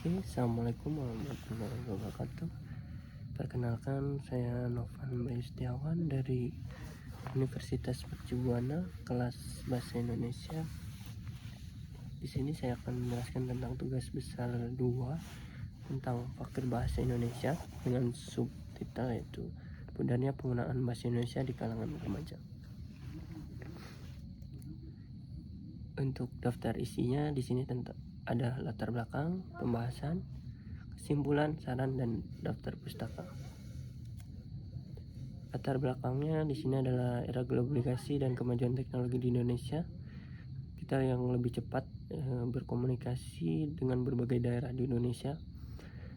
Assalamualaikum warahmatullahi wabarakatuh. Perkenalkan, saya Novan Bayu Setiawan dari Universitas Mercubuana, kelas Bahasa Indonesia. Di sini saya akan menjelaskan tentang tugas besar 2 tentang fakir bahasa Indonesia dengan subtitle yaitu mudarnya penggunaan bahasa Indonesia di kalangan remaja. Untuk daftar isinya di sini ada latar belakang, pembahasan, kesimpulan, saran, dan daftar pustaka. Latar belakangnya di sini adalah era globalisasi dan kemajuan teknologi di Indonesia. Kita yang lebih cepat berkomunikasi dengan berbagai daerah di Indonesia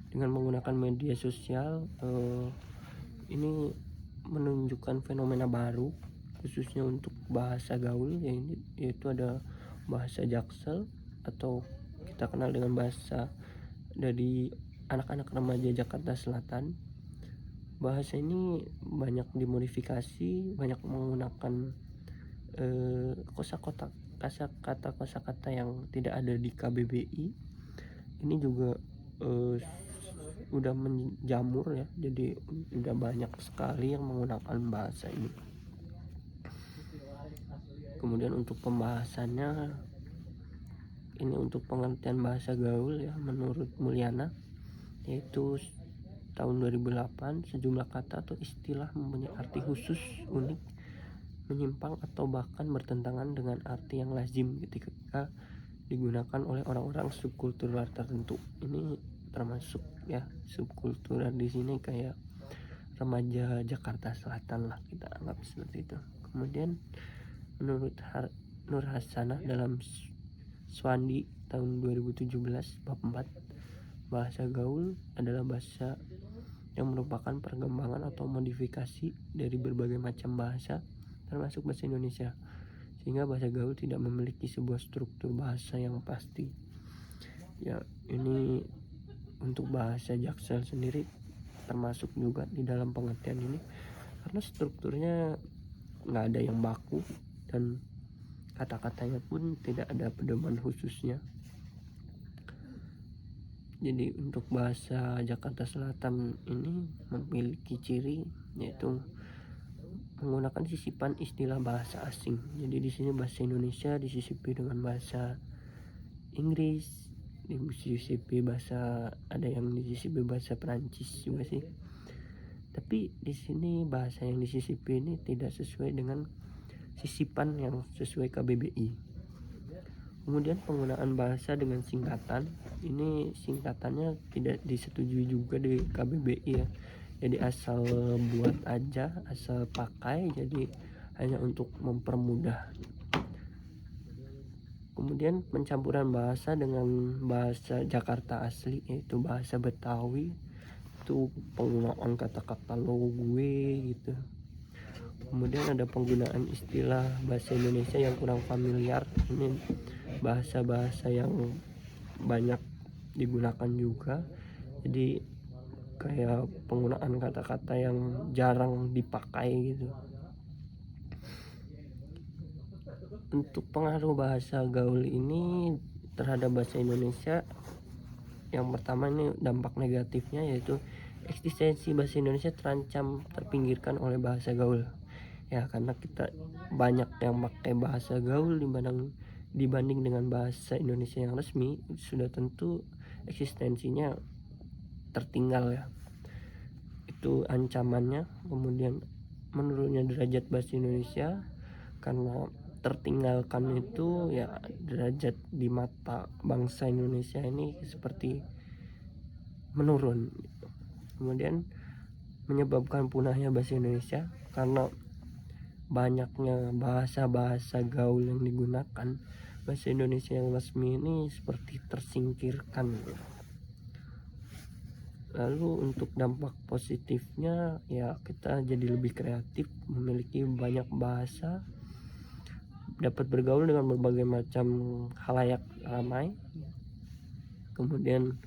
dengan menggunakan media sosial. Ini menunjukkan fenomena baru khususnya untuk bahasa gaul, yaitu ada bahasa Jaksel atau kita kenal dengan bahasa dari anak-anak remaja Jakarta Selatan. Bahasa ini banyak dimodifikasi, banyak menggunakan kosakata yang tidak ada di KBBI. Ini juga udah menjamur ya, jadi udah banyak sekali yang menggunakan bahasa ini. Kemudian untuk pembahasannya, ini untuk pengertian bahasa gaul ya, menurut Mulyana, yaitu tahun 2008 sejumlah kata atau istilah mempunyai arti khusus, unik, menyimpang atau bahkan bertentangan dengan arti yang lazim ketika digunakan oleh orang-orang subkultural tertentu. Ini termasuk ya subkultural di sini kayak remaja Jakarta Selatan lah, kita anggap seperti itu. Kemudian menurut Nur Hasanah dalam Swandi tahun 2017 bab 4, bahasa gaul adalah bahasa yang merupakan perkembangan atau modifikasi dari berbagai macam bahasa termasuk bahasa Indonesia, sehingga bahasa gaul tidak memiliki sebuah struktur bahasa yang pasti. Ya, ini untuk bahasa Jaksel sendiri termasuk juga di dalam pengertian ini, karena strukturnya nggak ada yang baku dan kata-katanya pun tidak ada pedoman khususnya. Jadi untuk bahasa Jakarta Selatan ini memiliki ciri yaitu menggunakan sisipan istilah bahasa asing. Jadi di sini bahasa Indonesia disisipi dengan bahasa Inggris, disisipi bahasa, ada yang disisipi bahasa Perancis juga sih. Tapi di sini bahasa yang disisipi ini tidak sesuai dengan sisipan yang sesuai KBBI. Kemudian penggunaan bahasa dengan singkatan, ini singkatannya tidak disetujui juga di KBBI ya. Jadi asal buat aja, asal pakai, jadi hanya untuk mempermudah. Kemudian pencampuran bahasa dengan bahasa Jakarta asli, yaitu bahasa Betawi, itu penggunaan kata-kata lo gue gitu. Kemudian ada penggunaan istilah bahasa Indonesia yang kurang familiar. Ini bahasa-bahasa yang banyak digunakan juga, jadi kayak penggunaan kata-kata yang jarang dipakai gitu. Untuk pengaruh bahasa gaul ini terhadap bahasa Indonesia, yang pertama ini dampak negatifnya yaitu eksistensi bahasa Indonesia terancam terpinggirkan oleh bahasa gaul ya, karena kita banyak yang pakai bahasa gaul dibanding dengan bahasa Indonesia yang resmi, sudah tentu eksistensinya tertinggal ya, itu ancamannya. Kemudian menurunnya derajat bahasa Indonesia karena tertinggalkan itu ya, derajat di mata bangsa Indonesia ini seperti menurun. Kemudian menyebabkan punahnya bahasa Indonesia karena banyaknya bahasa-bahasa gaul yang digunakan, bahasa Indonesia yang resmi ini seperti tersingkirkan. Lalu untuk dampak positifnya ya, kita jadi lebih kreatif, memiliki banyak bahasa, dapat bergaul dengan berbagai macam khalayak ramai, kemudian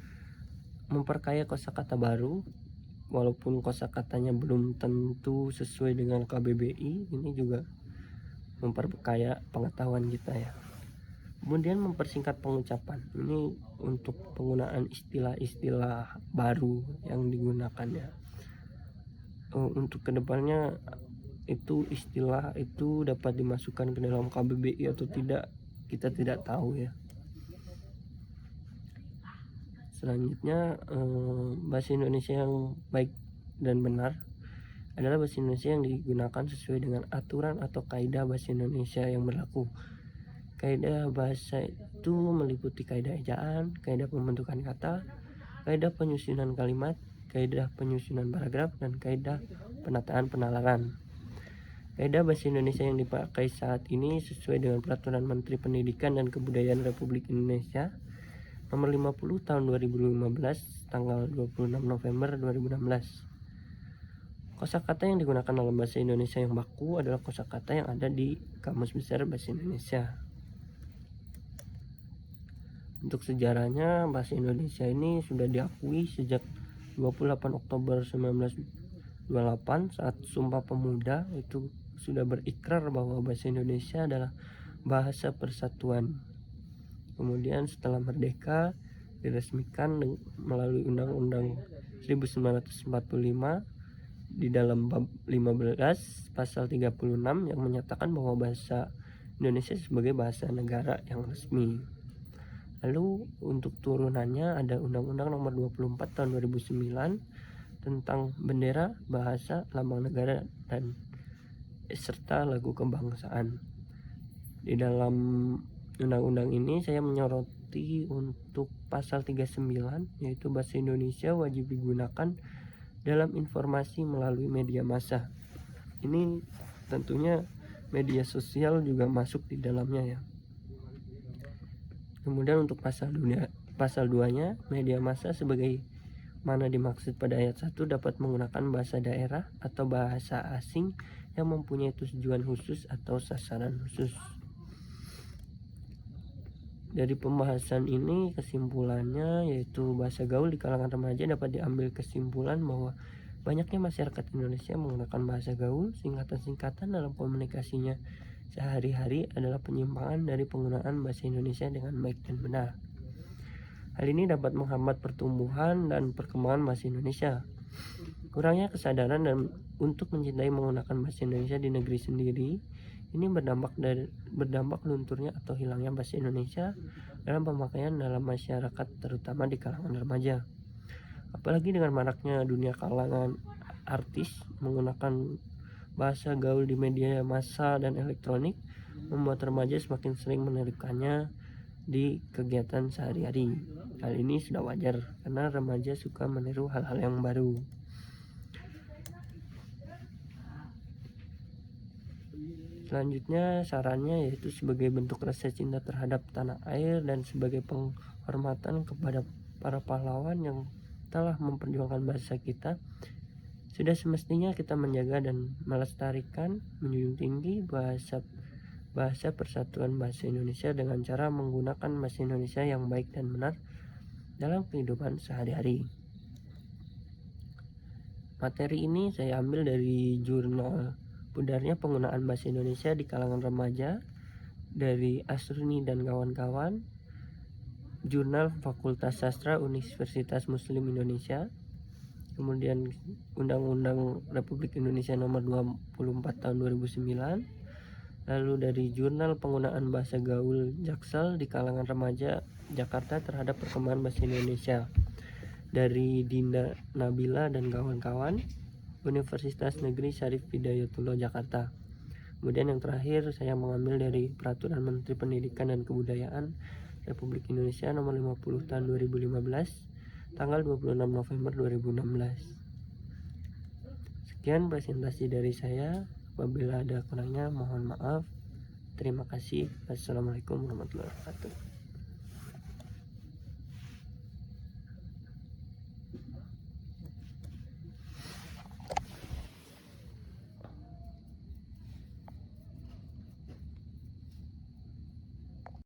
memperkaya kosakata baru walaupun kosakatanya belum tentu sesuai dengan KBBI. Ini juga memperkaya pengetahuan kita ya. Kemudian mempersingkat pengucapan. Ini untuk penggunaan istilah-istilah baru yang digunakannya. Untuk kedepannya itu istilah itu dapat dimasukkan ke dalam KBBI atau tidak, kita tidak tahu ya. Selanjutnya, bahasa Indonesia yang baik dan benar adalah bahasa Indonesia yang digunakan sesuai dengan aturan atau kaidah bahasa Indonesia yang berlaku. Kaidah bahasa itu meliputi kaidah ejaan, kaidah pembentukan kata, kaidah penyusunan kalimat, kaidah penyusunan paragraf, dan kaidah penataan penalaran. Kaidah bahasa Indonesia yang dipakai saat ini sesuai dengan Peraturan Menteri Pendidikan dan Kebudayaan Republik Indonesia Nomor 50 Tahun 2015, tanggal 26 November 2016. Kosakata yang digunakan dalam bahasa Indonesia yang baku adalah kosakata yang ada di Kamus Besar Bahasa Indonesia. Untuk sejarahnya, bahasa Indonesia ini sudah diakui sejak 28 Oktober 1928 saat Sumpah Pemuda itu sudah berikrar bahwa bahasa Indonesia adalah bahasa persatuan. Kemudian setelah merdeka diresmikan melalui Undang-Undang 1945 di dalam bab 15 pasal 36 yang menyatakan bahwa bahasa Indonesia sebagai bahasa negara yang resmi. Lalu untuk turunannya ada Undang-Undang Nomor 24 Tahun 2009 tentang bendera, bahasa, lambang negara, dan serta lagu kebangsaan. Di dalam undang-undang ini saya menyoroti untuk pasal 39, yaitu bahasa Indonesia wajib digunakan dalam informasi melalui media massa. Ini tentunya media sosial juga masuk di dalamnya ya. Kemudian untuk pasal 2-nya, media massa sebagai mana dimaksud pada ayat 1 dapat menggunakan bahasa daerah atau bahasa asing yang mempunyai tujuan khusus atau sasaran khusus. Dari pembahasan ini kesimpulannya yaitu bahasa gaul di kalangan remaja dapat diambil kesimpulan bahwa banyaknya masyarakat Indonesia menggunakan bahasa gaul. Singkatan-singkatan dalam komunikasinya sehari-hari adalah penyimpangan dari penggunaan bahasa Indonesia dengan baik dan benar. Hal ini dapat menghambat pertumbuhan dan perkembangan bahasa Indonesia. Kurangnya kesadaran dan untuk mencintai menggunakan bahasa Indonesia di negeri sendiri ini berdampak lunturnya atau hilangnya bahasa Indonesia dalam pemakaian dalam masyarakat, terutama di kalangan remaja. Apalagi dengan maraknya dunia kalangan artis menggunakan bahasa gaul di media massa dan elektronik, membuat remaja semakin sering menerikannya di kegiatan sehari-hari. Hal ini sudah wajar karena remaja suka meniru hal-hal yang baru. Selanjutnya sarannya yaitu sebagai bentuk rasa cinta terhadap tanah air dan sebagai penghormatan kepada para pahlawan yang telah memperjuangkan bahasa kita, sudah semestinya kita menjaga dan melestarikan, menjunjung tinggi bahasa persatuan bahasa Indonesia dengan cara menggunakan bahasa Indonesia yang baik dan benar dalam kehidupan sehari-hari. Materi ini saya ambil dari jurnal Pudarnya Penggunaan Bahasa Indonesia di Kalangan Remaja dari Asruni dan kawan-kawan, Jurnal Fakultas Sastra Universitas Muslim Indonesia, kemudian Undang-Undang Republik Indonesia Nomor 24 Tahun 2009, lalu dari Jurnal Penggunaan Bahasa Gaul Jaksel di Kalangan Remaja Jakarta terhadap Perkembangan Bahasa Indonesia dari Dinda Nabila dan kawan-kawan, Universitas Negeri Syarif Hidayatullah Jakarta. Kemudian yang terakhir saya mengambil dari Peraturan Menteri Pendidikan dan Kebudayaan Republik Indonesia Nomor 50 Tahun 2015, tanggal 26 November 2016. Sekian presentasi dari saya. Apabila ada kurangnya mohon maaf. Terima kasih. Wassalamualaikum warahmatullahi wabarakatuh.